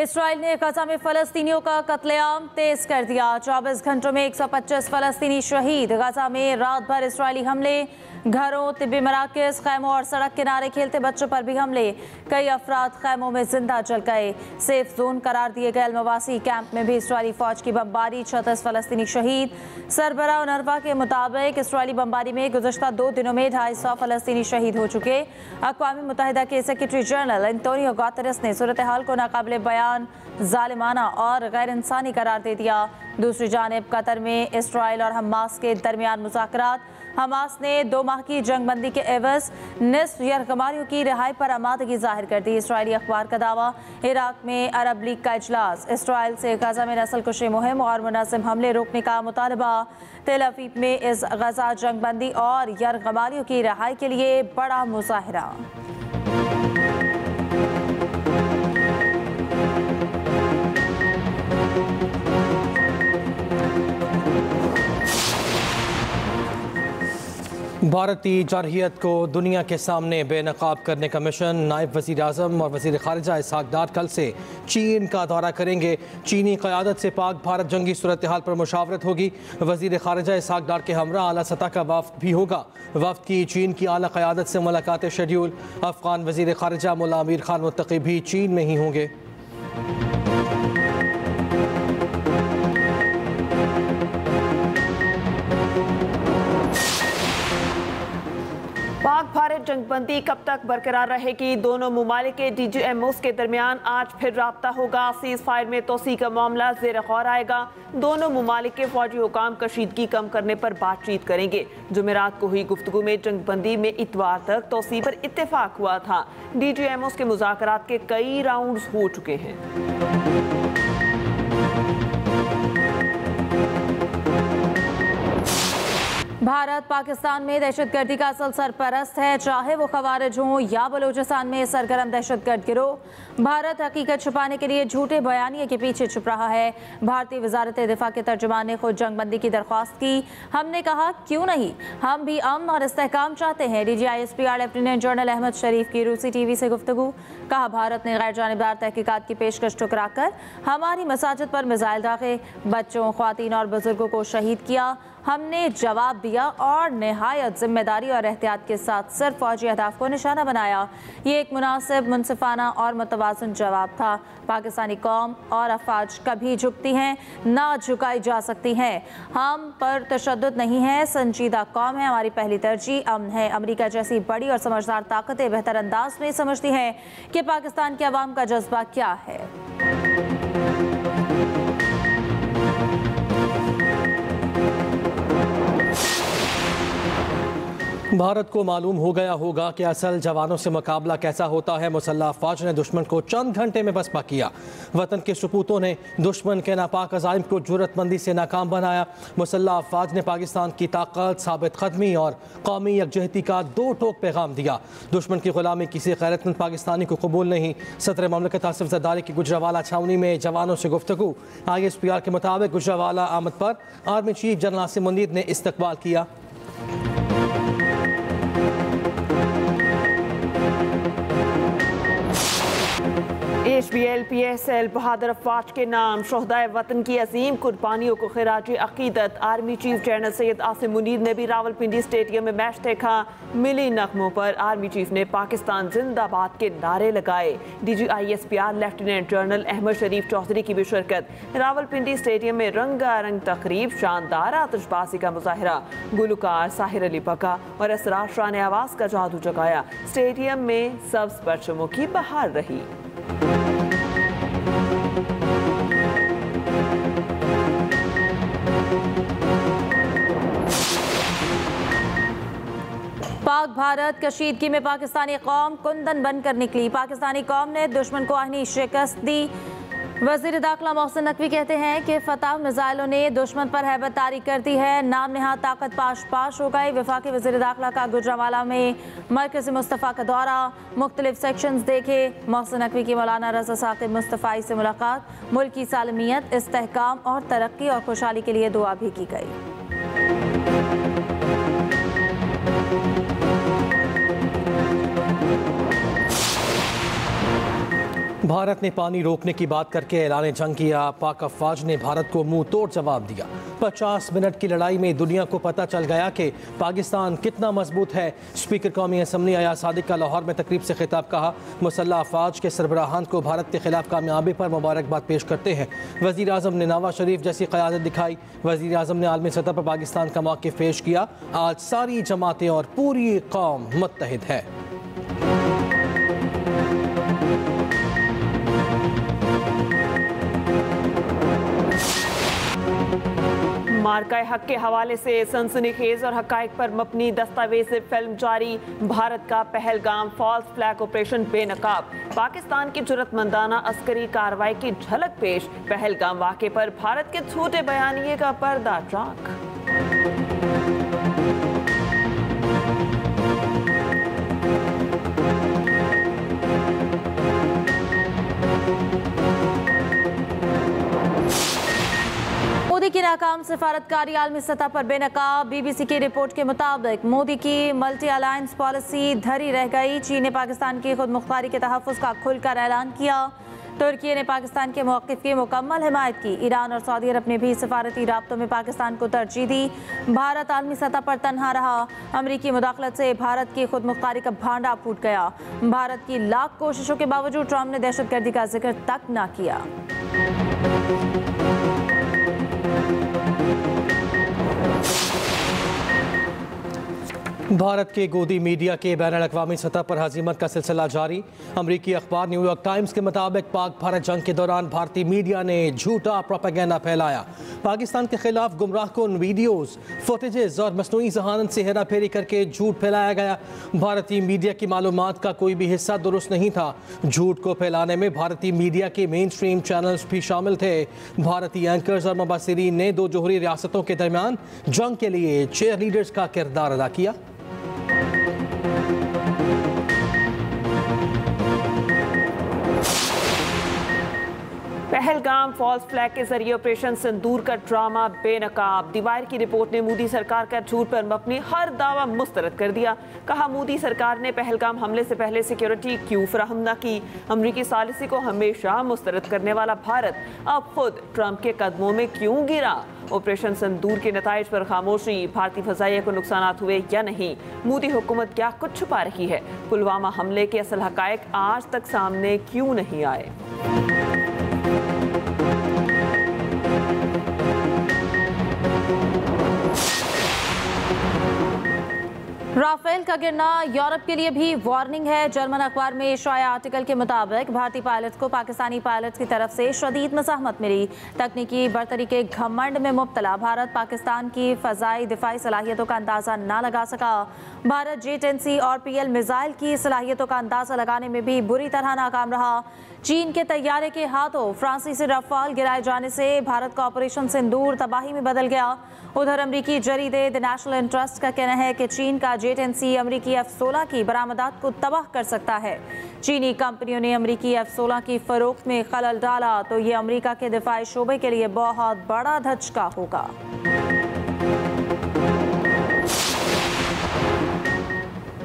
Israel ने गजा में फलस्तीनियों का कत्लेआम तेज कर दिया। 24 घंटों में 125 फलस्तीनी शहीद। गजा में रात भर इसराइली हमले, घरों, तिब्बी मराकज़, खैमों और सड़क किनारे खेलते बच्चों पर भी हमले। कई अफराद खैमों में जिंदा जल गए। सेफ जोन करार दिए गए अलमवासी कैंप में भी इसराइली फौज की बमबारी, 36 फलस्तीनी शहीद। सरबराह उनरवा के मुताबिक इसराइली बमबारी में गुज़श्ता 2 दिनों में 250 फलस्तीनी शहीद हो चुके। अक़वाम मुत्तहिदा के सेक्रेटरी जनरल एंटोनियो गुतेरेस ने सूरत हाल को नाकाबिले बयान, जालिमाना और गैर इंसानी करार दे दिया। दूसरी जानिब कतर में इसराइल और हमास के दरमियान मुज़ाकरात। हमास ने 2 माह की जंगबंदी के एवज निस्फ यरगमारियों की रिहाई पर आमादगी जाहिर कर दी। इसराइली अखबार का दावा, इराक में अरब लीग का इजलास। इसराइल से गजा में नस्ल कुशी मुहिम और मुनज़्ज़म हमले रोकने का मुतालबा। तेल अवीव में इस गजा जंगबंदी और यरगमारियों की रिहाई के लिए बड़ा मुजाहिरा। भारतीय जारहियत को दुनिया के सामने बेनकाब करने का मिशन। नायब वज़ीर आज़म और वज़ीर ख़ारिजा इसहाक़ डार कल से चीन का दौरा करेंगे। चीनी क़यादत से पाक भारत जंगी सूरत हाल पर मुशावरत होगी। वज़ीर ख़ारिजा इसहाक़ डार के हमरा आला सतह का वफ़द भी होगा। वफ़द की चीन की आला क़यादत से मुलाकात शेड्यूल। अफ़गान वज़ीर ख़ारिजा मुल्ला अमीर ख़ान मुत्तक़ी भी चीन में ही होंगे। पाक भारत जंगबंदी कब तक बरकरार रहेगी? दोनों ममालिक के DGMOs के दरमियान आज फिर राब्ता होगा। सीज फायर में तोसी का मामला ज़ेर गौर आएगा। दोनों ममालिक के फौजी हुकाम कशीदगी कम करने पर बातचीत करेंगे। जुमेरात को हुई गुफ्तगू में जंगबंदी में इतवार तक तोसी पर इत्तेफाक हुआ था। DGMOs के मुज़ाकरात के कई राउंड्स हो चुके हैं। भारत पाकिस्तान में दहशतगर्दी का असल सरपरस्त है, चाहे वो खवारिज हों या बलूचिस्तान में सरगर्म दहशतगर्द गिरोह। भारत हकीकत छुपाने के लिए झूठे बयानिए के पीछे छुप रहा है। भारतीय वजारत दिफा के तर्जुमान ने खुद जंगबंदी की दरख्वास्त की। हमने कहा क्यों नहीं, हम भी अमन और इस्तेहकाम चाहते हैं। DGISPR लेफ्टिनेंट जनरल अहमद शरीफ की रूसी TV से गुफ्तगू। कहा भारत ने गैर जानिबदार तहकीकात की पेशकश ठुकरा कर हमारी मसाजिद पर मिसाइल दागे, बच्चों, ख्वातीन और बुजुर्गों को शहीद किया। हमने जवाब दिया और नहायत जिम्मेदारी और एहतियात के साथ सिर्फ फौजी अहदाफ को निशाना बनाया। ये एक मुनासिब, मुनसिफाना और मुतवाज़िन जवाब था। पाकिस्तानी कौम और अफवाज कभी झुकती हैं ना झुकाई जा सकती हैं। हम पर तशद्दुद नहीं है, संजीदा कौम है। हमारी पहली तरजीह अमन है। अमेरिका जैसी बड़ी और समझदार ताकतें बेहतर अंदाज में समझती हैं कि पाकिस्तान के अवाम का जज्बा क्या है। भारत को मालूम हो गया होगा कि असल जवानों से मुकाबला कैसा होता है। मुसल्लह अफवाज ने दुश्मन को चंद घंटे में बसपा किया। वतन के सपूतों ने दुश्मन के नापाक अज़ाइम को जुर्रतमंदी से नाकाम बनाया। मुसल्लह अफवाज ने पाकिस्तान की ताकत, साबित क़दमी और कौमी यकजहती का 2 टोक पैगाम दिया। दुश्मन की ग़ुलामी किसी गैरतमंद पाकिस्तानी को कबूल नहीं। सदर ममलकत आसिफ ज़रदारी की गुजरावाला छावनी में जवानों से गुफ्तगू। ISPR के मुताबिक गुजरावाला आमद पर army chief general Asim Munir ने इस्तकबाल किया। HBL PSL बहादुर अफवाज के नाम शोहदाए वतन की अजीम कुर्बानियों को खिराजी अकीदत। Army chief general Syed Asim Munir ने भी रावलपिंडी स्टेडियम में मैच देखा। मिली नगमों पर आर्मी चीफ ने पाकिस्तान जिंदाबाद के नारे लगाए। DGISPR लेफ्टिनेंट जनरल अहमद शरीफ चौधरी की भी शिरकत। रावलपिंडी स्टेडियम में रंगारंग तकरीब, शानदार आतिशबाजी का मुजाहरा। गुलकार साहिर अली बका और असरार शाह ने आवाज़ का जादू जगाया। स्टेडियम में सब्ज परचमों की बहार रही। पाक भारत कशीदगी में पाकिस्तानी कौम कुंदन बनकर निकली। पाकिस्तानी कौम ने दुश्मन को आहनी शिकस्त दी। वज़ीर दाखिला मोहसिन नकवी कहते हैं कि फतह मिसाइलों ने दुश्मन पर हैबत तारी कर दी है। नाम नहाद ताकत पाश हो गई। वफाकी वज़ीर दाखिला का गुजरावाला में मरकज़ी मुस्तफ़ा का दौरा, मुख्तलिफ सेक्शंस देखे। मोहसिन नकवी की मौलाना रज़ा साक़िब मुस्तफ़ाई से मुलाकात। मुल्क की सालमियत, इस्तेहकाम और तरक्की और खुशहाली के लिए दुआ भी की गई। भारत ने पानी रोकने की बात करके ऐलान जंग किया। पाक अफवाज ने भारत को मुंह तोड़ जवाब दिया। 50 मिनट की लड़ाई में दुनिया को पता चल गया कि पाकिस्तान कितना मजबूत है। स्पीकर कौमी असम्बली अयाज सादिक का लाहौर में तकरीब से खिताब। कहा, मुसल्लह अफवाज के सरबराहान को भारत के खिलाफ कामयाबी पर मुबारकबाद पेश करते हैं। वज़ीर आज़म ने नवाज शरीफ जैसी क़यादत दिखाई। वज़ीर आज़म ने आलमी सतह पर पाकिस्तान का मौक़िफ़ पेश किया। आज सारी जमातें और पूरी कौम मुत्तहिद है। मार्का हक के हवाले से सनसनीखेज और हकाइक पर मबनी दस्तावेज़ फिल्म जारी। भारत का पहलगाम फॉल्स फ्लैग ऑपरेशन बेनकाब। पाकिस्तान की जुर्रतमंदाना अस्करी कार्रवाई की झलक पेश। पहलगाम वाक़े पर भारत के झूठे बयानिए का पर्दा चाक। मोदी की नाकाम सिफारतकारी आलमी सतह पर बेनकाब। BBC की रिपोर्ट के मुताबिक मोदी की मल्टी अलायंस पॉलिसी धरी रह गई। चीन ने पाकिस्तान की खुद मुख्तारी के तहफ़्फ़ुज़ का खुलकर ऐलान किया। तुर्की ने पाकिस्तान के मौक़िफ़ की मुकम्मल हिमायत की। ईरान और सऊदी अरब ने भी सिफारती राब्तों में पाकिस्तान को तरजीह दी। भारत आलमी सतह पर तन्हा रहा। अमरीकी मुदाखलत से भारत की खुद मुख्तारी का भांडा फूट गया। भारत की लाख कोशिशों के बावजूद ट्रंप ने दहशतगर्दी का जिक्र तक न किया। भारत के गोदी मीडिया के बैनुल-अक़वामी सतह पर हज़ीमत का सिलसिला जारी। अमरीकी अखबार न्यूयॉर्क टाइम्स के मुताबिक पाक भारत जंग के दौरान भारतीय मीडिया ने झूठा प्रोपेगेंडा फैलाया। पाकिस्तान के खिलाफ गुमराहकुन वीडियोज़, फुटेजेस और मसनूई जहानत से हेरा फेरी करके झूठ फैलाया गया। भारतीय मीडिया की मालूमात का कोई भी हिस्सा दुरुस्त नहीं था। झूठ को फैलाने में भारतीय मीडिया के मेन स्ट्रीम चैनल्स भी शामिल थे। भारतीय एंकर्स और मुबस्सिरीन ने दो जोहरी रियासतों के दरमियान जंग के लिए चेयर लीडर्स का किरदार अदा किया। पहलगाम फॉल्स फ्लैग के जरिए ऑपरेशन सिंदूर का ड्रामा बेनकाब। दीवार की रिपोर्ट ने मोदी सरकार का झूठ पर मबनी हर दावा मुस्तरद कर दिया। कहा, मोदी सरकार ने पहलगाम हमले से पहले सिक्योरिटी क्यों फराहम न की। अमरीकी सालिसी को हमेशा मुस्तरद करने वाला भारत अब खुद ट्रंप के कदमों में क्यों गिरा। ऑपरेशन सिंदूर के नताइज पर खामोशी। भारतीय फजाइया को नुकसान हुए या नहीं। मोदी हुकूमत क्या कुछ छुपा रही है। पुलवामा हमले के असल हकायक आज तक सामने क्यों नहीं आए। राफेल का गिरना यूरोप के लिए भी वार्निंग है। जर्मन अखबार में शाया आर्टिकल के मुताबिक भारतीय पायलट को पाकिस्तानी पायलट की तरफ से शदीद मज़ाहमत मिली। तकनीकी बरतरी के घमंड में मुब्तला भारत पाकिस्तान की फ़ज़ाई दिफाई सलाहियतों का अंदाज़ा ना लगा सका। भारत J-10C और PL मिसाइल की सलाहियतों का अंदाज़ा लगाने में भी बुरी तरह नाकाम रहा। चीन के तैयारे के हाथों फ्रांसीसी रफाल गिराए जाने से भारत का ऑपरेशन सिंदूर तबाही में बदल गया। उधर अमरीकी जरीदे द नेशनल इंटरेस्ट का कहना है कि चीन का J-10C अमरीकी F-16 की बरामदात को तबाह कर सकता है। चीनी कंपनियों ने अमरीकी F-16 की फरोख्त में खलल डाला तो ये अमरीका के दिफाई शोबे के लिए बहुत बड़ा धचका होगा।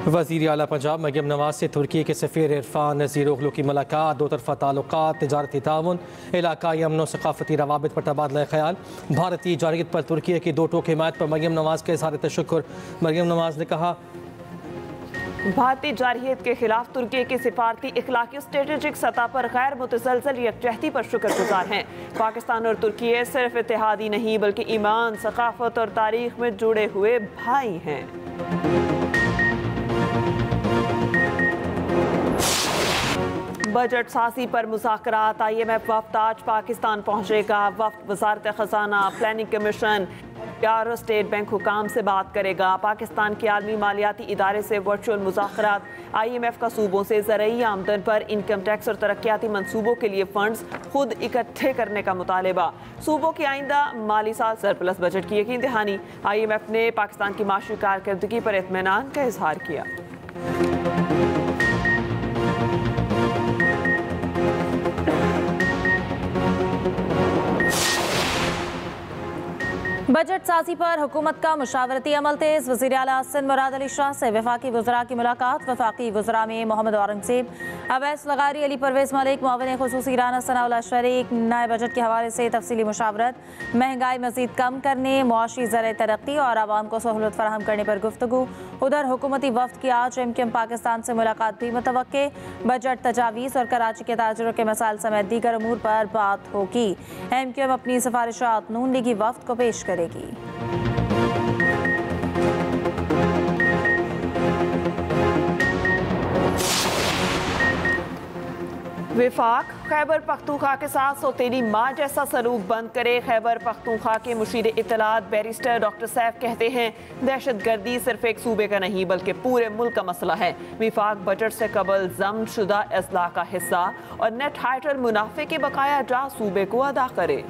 वज़ीर आला पंजाब मरियम नवाज से तुर्की के सफ़ीर इरफान ज़ीरोगलू की मुलाकात। दो तरफ़ा ताल्लुकात, तिजारती ताउन, इलाकाई अमन और सक़ाफ़ती रवाबित पर तबादला ख़याल। भारतीय जारयत पर तुर्की की दो टोक हिमायत पर मरियम नवाज के इज़हार तशक्कुर। मरियम नवाज ने कहा, भारतीय जारहियत के खिलाफ तुर्की की सिफारती इखलाकी स्ट्रेटेजिक सतह पर गैर मुतसलसल यकजहती पर शुक्रगुजार हैं। पाकिस्तान और तुर्की सिर्फ इत्तेहादी नहीं बल्कि ईमान, सकाफत और तारीख में जुड़े हुए भाई हैं। बजट साजी पर मुज़ाकरात। IMF वफ़द आज पाकिस्तान पहुंचेगा। वफ़द वज़ारत ख़ज़ाना, प्लानिंग कमीशन और स्टेट बैंक हुकाम से बात करेगा। पाकिस्तान के आलमी मालियाती इदारे से वर्चुअल मुज़ाकरात। IMF का सूबों से ज़रूरी आमदन पर इनकम टैक्स और तरक्याती मंसूबों के लिए फ़ंड्स खुद इकट्ठे करने का मुतालबा। सूबों की आइंदा माली साल सरप्लस बजट की यकीन दहानी। IMF ने पाकिस्तान की माशी कारकर्दगी पर इत्मीनान का इजहार किया। बजट साजी पर हुकूमत का मुशावरती अमल तेज। वज़ीर आला सिंध मुराद अली शाह से वफाकी वज़रा की मुलाकात। वफाकी वज़रा में मोहम्मद औरंगज़ेब, अवैस लगारी, अली परवेज़ मलिक, मुआविन खुसूसी राना सनाउल्लाह शरीक। नए बजट के हवाले से तफसीली मुशावरत। महंगाई मज़ीद कम करने, मुआशी ज़र तरक्की और आवाम को सहूलत फराहम करने पर गुफ्तगू। उधर हुकूमती वफ्द की आज MQM पाकिस्तान से मुलाकात भी मुतवक्के। बजट तजावीज़ और कराची के ताजरों के मसाइल समेत दीगर अमूर पर बात होगी। MQM अपनी सिफारिशात नून लीगी वफ्द को पेश करेगी। विफाक खैबर पख्तूनख्वा के साथ सौतेली माँ जैसा सलूक बंद करे। खैबर पख्तूनख्वा के मुशीर इत्तलात बैरिस्टर डॉक्टर सैफ कहते हैं दहशत गर्दी सिर्फ एक सूबे का नहीं बल्कि पूरे मुल्क का मसला है। विफाक बजट से कबल जम शुदा अजला का हिस्सा और नेट हाइटल मुनाफे के बकाया जा सूबे को अदा करे।